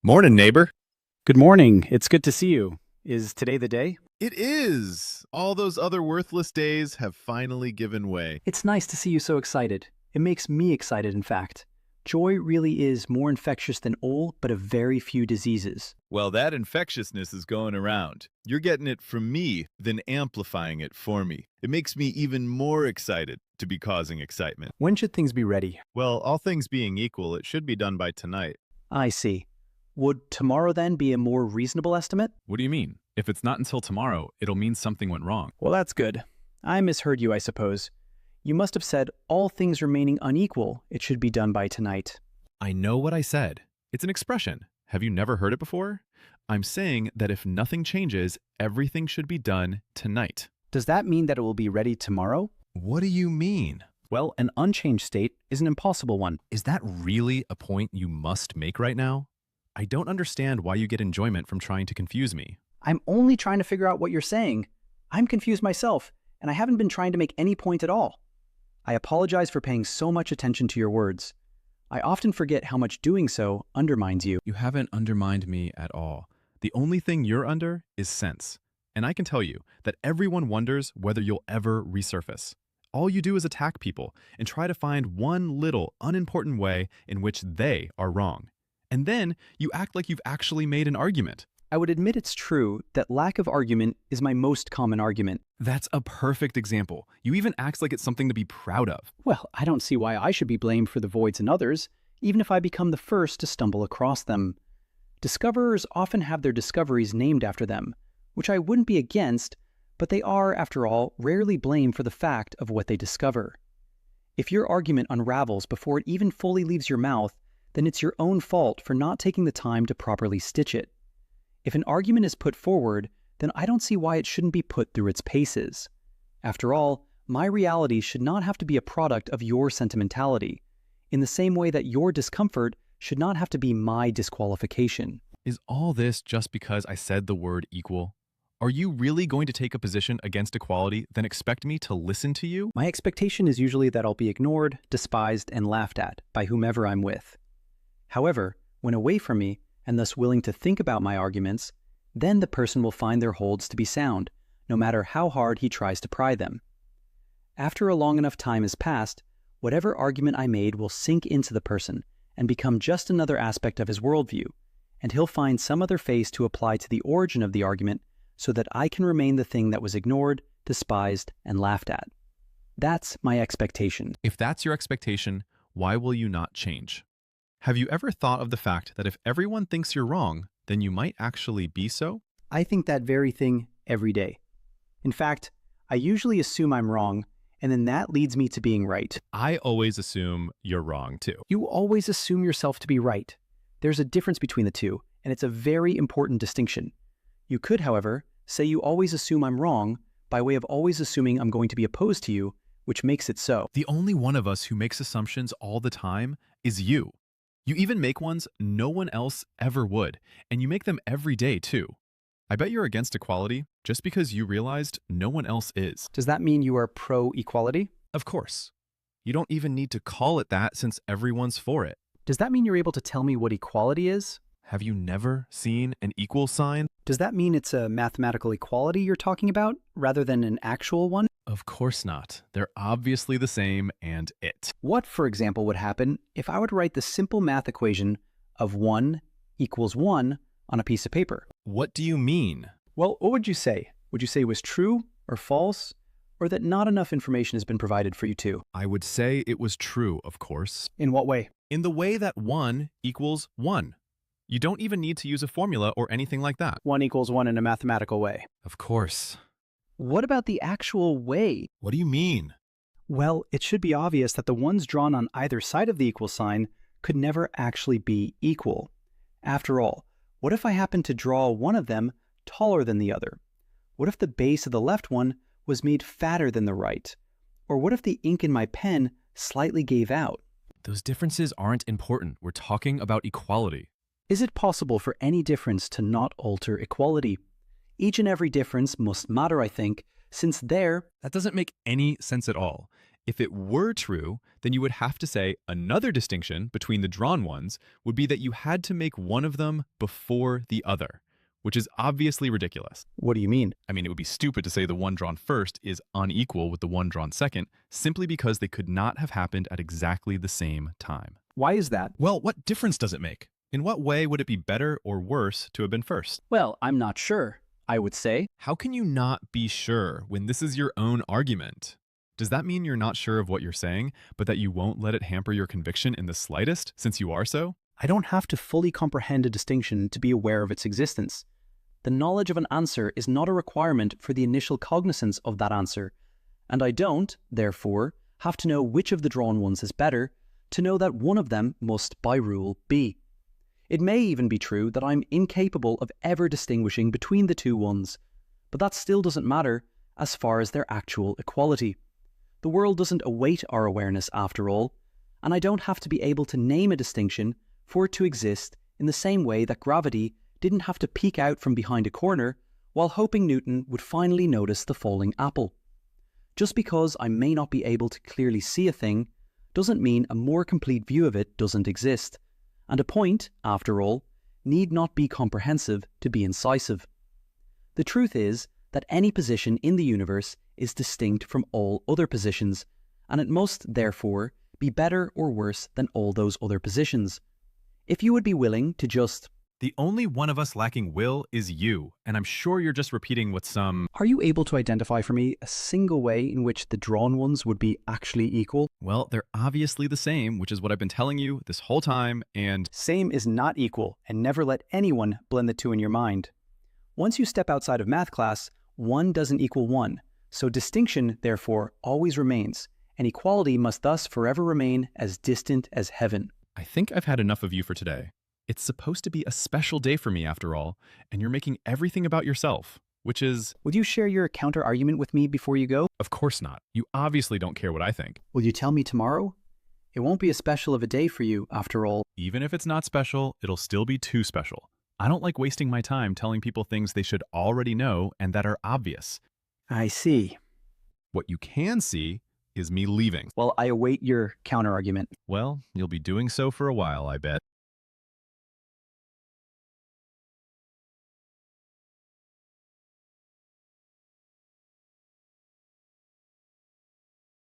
Morning, neighbor. Good morning. It's good to see you. Is today the day? It is. All those other worthless days have finally given way. It's nice to see you so excited. It makes me excited, in fact. Joy really is more infectious than all but a very few diseases. Well, that infectiousness is going around. You're getting it from me, then amplifying it for me. It makes me even more excited to be causing excitement. When should things be ready? Well, all things being equal, it should be done by tonight. I see. Would tomorrow then be a more reasonable estimate? What do you mean? If it's not until tomorrow, it'll mean something went wrong. Well, that's good. I misheard you, I suppose. You must have said, all things remaining unequal, it should be done by tonight. I know what I said. It's an expression. Have you never heard it before? I'm saying that if nothing changes, everything should be done tonight. Does that mean that it will be ready tomorrow? What do you mean? Well, an unchanged state is an impossible one. Is that really a point you must make right now? I don't understand why you get enjoyment from trying to confuse me. I'm only trying to figure out what you're saying. I'm confused myself, and I haven't been trying to make any point at all. I apologize for paying so much attention to your words. I often forget how much doing so undermines you. You haven't undermined me at all. The only thing you're under is sense. And I can tell you that everyone wonders whether you'll ever resurface. All you do is attack people and try to find one little unimportant way in which they are wrong. And then you act like you've actually made an argument. I would admit it's true that lack of argument is my most common argument. That's a perfect example. You even act like it's something to be proud of. Well, I don't see why I should be blamed for the voids in others, even if I become the first to stumble across them. Discoverers often have their discoveries named after them, which I wouldn't be against, but they are, after all, rarely blamed for the fact of what they discover. If your argument unravels before it even fully leaves your mouth, then it's your own fault for not taking the time to properly stitch it. If an argument is put forward, then I don't see why it shouldn't be put through its paces. After all, my reality should not have to be a product of your sentimentality, in the same way that your discomfort should not have to be my disqualification. Is all this just because I said the word equal? Are you really going to take a position against equality, then expect me to listen to you? My expectation is usually that I'll be ignored, despised, and laughed at by whomever I'm with. However, when away from me, and thus willing to think about my arguments, then the person will find their holds to be sound, no matter how hard he tries to pry them. After a long enough time has passed, whatever argument I made will sink into the person and become just another aspect of his worldview, and he'll find some other face to apply to the origin of the argument so that I can remain the thing that was ignored, despised, and laughed at. That's my expectation. If that's your expectation, why will you not change? Have you ever thought of the fact that if everyone thinks you're wrong, then you might actually be so? I think that very thing every day. In fact, I usually assume I'm wrong, and then that leads me to being right. I always assume you're wrong too. You always assume yourself to be right. There's a difference between the two, and it's a very important distinction. You could, however, say you always assume I'm wrong by way of always assuming I'm going to be opposed to you, which makes it so. The only one of us who makes assumptions all the time is you. You even make ones no one else ever would, and you make them every day too. I bet you're against equality just because you realized no one else is. Does that mean you are pro-equality? Of course. You don't even need to call it that since everyone's for it. Does that mean you're able to tell me what equality is? Have you never seen an equal sign? Does that mean it's a mathematical equality you're talking about, rather than an actual one? Of course not. They're obviously the same and it. What, for example, would happen if I were to write the simple math equation of 1 equals 1 on a piece of paper? What do you mean? Well, what would you say? Would you say it was true or false, or that not enough information has been provided for you to? I would say it was true, of course. In what way? In the way that 1 equals 1. You don't even need to use a formula or anything like that. 1 equals 1 in a mathematical way. Of course. What about the actual way? What do you mean? Well, it should be obvious that the ones drawn on either side of the equal sign could never actually be equal. After all, what if I happened to draw one of them taller than the other? What if the base of the left one was made fatter than the right? Or what if the ink in my pen slightly gave out? Those differences aren't important. We're talking about equality. Is it possible for any difference to not alter equality? Each and every difference must matter, I think, since there... That doesn't make any sense at all. If it were true, then you would have to say another distinction between the drawn ones would be that you had to make one of them before the other, which is obviously ridiculous. What do you mean? I mean, it would be stupid to say the one drawn first is unequal with the one drawn second, simply because they could not have happened at exactly the same time. Why is that? Well, what difference does it make? In what way would it be better or worse to have been first? Well, I'm not sure. I would say. How can you not be sure when this is your own argument? Does that mean you're not sure of what you're saying, but that you won't let it hamper your conviction in the slightest, since you are so? I don't have to fully comprehend a distinction to be aware of its existence. The knowledge of an answer is not a requirement for the initial cognizance of that answer, and I don't, therefore, have to know which of the drawn ones is better to know that one of them must, by rule, be. It may even be true that I'm incapable of ever distinguishing between the two ones, but that still doesn't matter as far as their actual equality. The world doesn't await our awareness after all, and I don't have to be able to name a distinction for it to exist in the same way that gravity didn't have to peek out from behind a corner while hoping Newton would finally notice the falling apple. Just because I may not be able to clearly see a thing doesn't mean a more complete view of it doesn't exist, and a point, after all, need not be comprehensive to be incisive. The truth is that any position in the universe is distinct from all other positions, and it must, therefore, be better or worse than all those other positions. If you would be willing to just... The only one of us lacking will is you, and I'm sure you're just repeating what some... Are you able to identify for me a single way in which the drawn ones would be actually equal? Well, they're obviously the same, which is what I've been telling you this whole time, and... Same is not equal, and never let anyone blend the two in your mind. Once you step outside of math class, 1 doesn't equal 1, so distinction, therefore, always remains, and equality must thus forever remain as distant as heaven. I think I've had enough of you for today. It's supposed to be a special day for me, after all, and you're making everything about yourself, which is... Would you share your counter-argument with me before you go? Of course not. You obviously don't care what I think. Will you tell me tomorrow? It won't be as special of a day for you, after all. Even if it's not special, it'll still be too special. I don't like wasting my time telling people things they should already know and that are obvious. I see. What you can see is me leaving. Well, I await your counter-argument. Well, you'll be doing so for a while, I bet.